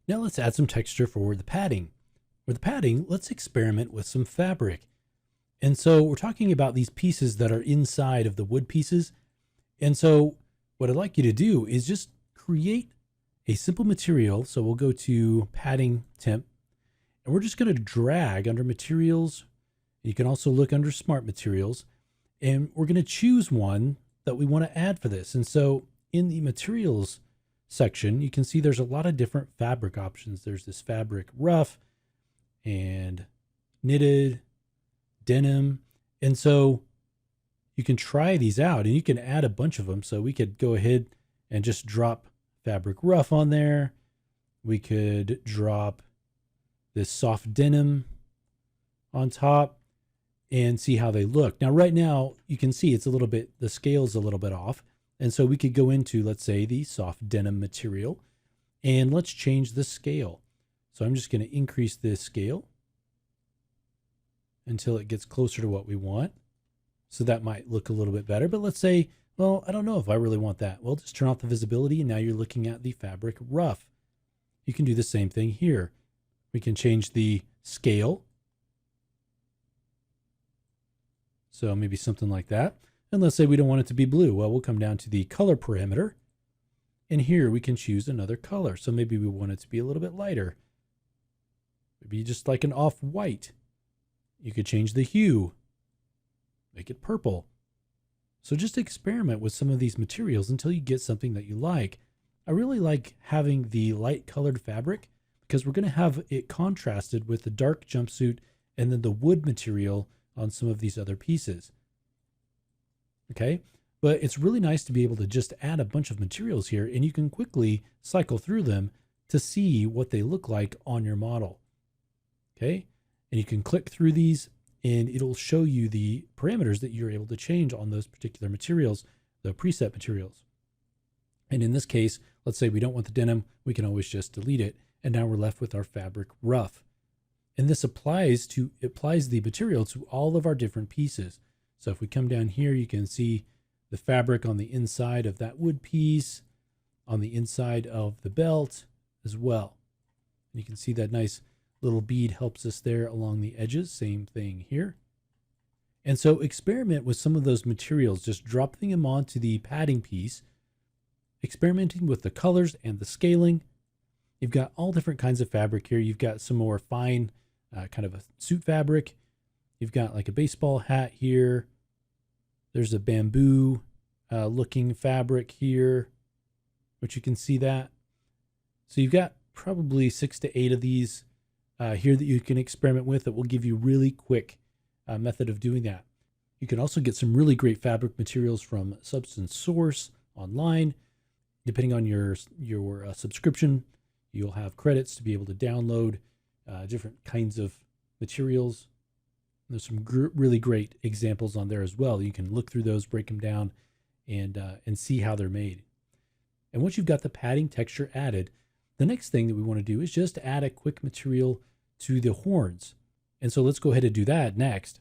Now let's add some texture for the padding. For the padding, let's experiment with some fabric. And so we're talking about these pieces that are inside of the wood pieces. And so what I'd like you to do is just create a simple material. So we'll go to padding temp, and we're just going to drag under materials. You can also look under smart materials, and we're going to choose one that we want to add for this. And so in the materials section, you can see there's a lot of different fabric options. There's this fabric rough and knitted, denim. And so you can try these out and you can add a bunch of them. So we could go ahead and just drop fabric rough on there. We could drop this soft denim on top and see how they look. Now, right now you can see it's a little bit, the scale's a little bit off. And so we could go into, let's say, the soft denim material, and let's change the scale. So I'm just going to increase this scale until it gets closer to what we want. So that might look a little bit better, but let's say, well, I don't know if I really want that. Well, just turn off the visibility, and now you're looking at the fabric rough. You can do the same thing here. We can change the scale. So maybe something like that. And let's say we don't want it to be blue. Well, we'll come down to the color parameter, and here we can choose another color. So maybe we want it to be a little bit lighter. Maybe just like an off-white. You could change the hue, make it purple. So just experiment with some of these materials until you get something that you like. I really like having the light colored fabric because we're going to have it contrasted with the dark jumpsuit and then the wood material on some of these other pieces. Okay, but it's really nice to be able to just add a bunch of materials here, and you can quickly cycle through them to see what they look like on your model. Okay, and you can click through these and it'll show you the parameters that you're able to change on those particular materials, the preset materials. And in this case, let's say we don't want the denim, we can always just delete it. And now we're left with our fabric rough. And this applies the material to all of our different pieces. So if we come down here, you can see the fabric on the inside of that wood piece, on the inside of the belt as well. And you can see that nice little bead helps us there along the edges. Same thing here. And so experiment with some of those materials, just dropping them onto the padding piece, experimenting with the colors and the scaling. You've got all different kinds of fabric here. You've got some more fine kind of a suit fabric. You've got like a baseball hat here. There's a bamboo looking fabric here, which you can see that. So you've got probably 6 to 8 of these here that you can experiment with that will give you really quick method of doing that. You can also get some really great fabric materials from Substance Source online. Depending on your subscription, you'll have credits to be able to download different kinds of materials. There's some really great examples on there as well. You can look through those, break them down, and see how they're made. And once you've got the padding texture added, the next thing that we want to do is just add a quick material to the horns. And so let's go ahead and do that next.